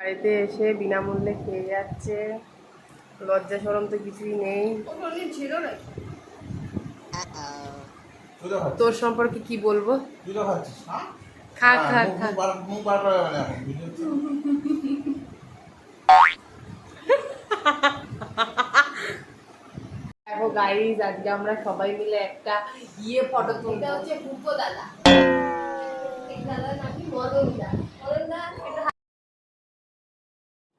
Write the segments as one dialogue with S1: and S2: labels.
S1: বাড়িতে এসে বিনামূল্যে খেয়ে যাচ্ছে, লজ্জা শরম তো কিছুই নেই। তোর সম্পর্কে কি বলবো? খা খা খা। দেখো গাইস, আজকে আমরা সবাই মিলে একটা ফটো তুলতে হচ্ছে। ভূপো দাদা, এই দাদার নাকি মদন দা।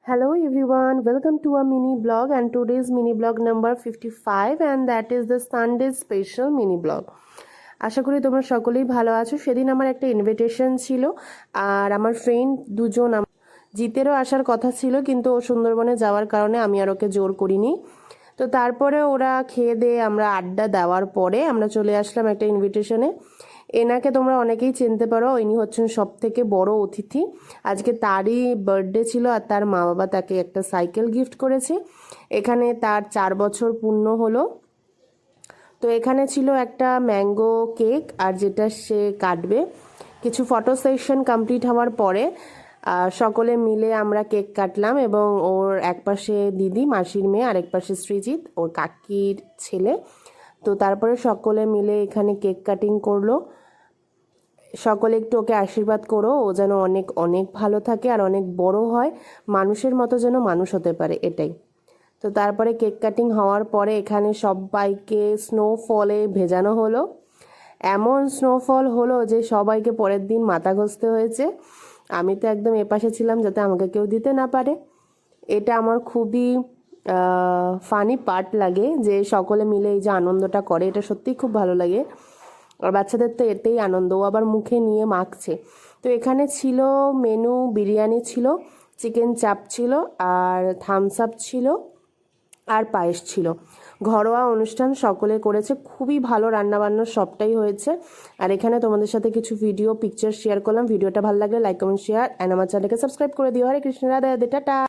S1: Hello everyone, welcome to a mini blog, and today's mini blog number 55, and that is the Sunday special mini blog. আশা করি তোমরা সকলেই ভালো আছো। সেদিন আমার একটা ইনভিটেশন ছিল, আর আমার ফ্রেন্ড দুজন, জিতেরও আসার কথা ছিল কিন্তু ও সুন্দরবনে যাওয়ার কারণে আমি আর ওকে জোর করিনি। তো তারপরে ওরা খেয়ে দিয়ে আমরা আড্ডা দেওয়ার পরে আমরা চলে আসলাম একটা ইনভিটেশনে। এনাকে তোমরা অনেকেই চিনতে পারো, ইনি হচ্ছেন সব থেকে বড় অতিথি। আজকে তারই বার্থডে ছিল, আর তার মা বাবা তাকে একটা সাইকেল গিফট করেছে। এখানে তার 4 বছর পূর্ণ হলো। তো এখানে ছিল একটা ম্যাঙ্গো কেক, আর যেটা সে কাটবে। কিছু ফটো সেশন কমপ্লিট হওয়ার পরে সকলে মিলে আমরা কেক কাটলাম, এবং ওর একপাশে দিদি মাসির মেয়ে, আর একপাশে সৃজিত ওর কাকির ছেলে। তো তারপরে সকলে মিলে এখানে কেক কাটিং করলো। সকলে একটু ওকে আশীর্বাদ করো, ও যেন অনেক অনেক ভালো থাকে আর অনেক বড় হয়, মানুষের মতো যেন মানুষ হতে পারে, এটাই। তো তারপরে কেক কাটিং হওয়ার পরে এখানে সবাইকে স্নোফলে ভেজানো হলো। এমন স্নোফল হলো যে সবাইকে পরের দিন মাথা ঘষতে হয়েছে। আমি তো একদম এপাশে ছিলাম যাতে আমাকে কেউ দিতে না পারে। এটা আমার খুবই ফানি পার্ট লাগে, যে সকলে মিলে এই যে আনন্দটা করে, এটা সত্যিই খুব ভালো লাগে। আর বাচ্চাদের তো এতেই আনন্দ, ও আবার মুখে নিয়ে মাখছে। তো এখানে ছিল মেনু, বিরিয়ানি ছিল, চিকেন চাপ ছিল, আর থামস আপ ছিল, আর পায়েস ছিল। ঘরোয়া অনুষ্ঠান সকলে করেছে, খুবই ভালো রান্নাবান্না সবটাই হয়েছে। আর এখানে তোমাদের সাথে কিছু ভিডিও পিকচার শেয়ার করলাম। ভিডিওটা ভালো লাগলে লাইক কমেন্ট শেয়ার, অ্যান্ড আমার চ্যানেলকে সাবস্ক্রাইব করে দিও। হরে কৃষ্ণ, রাধে রাধে, টাটা।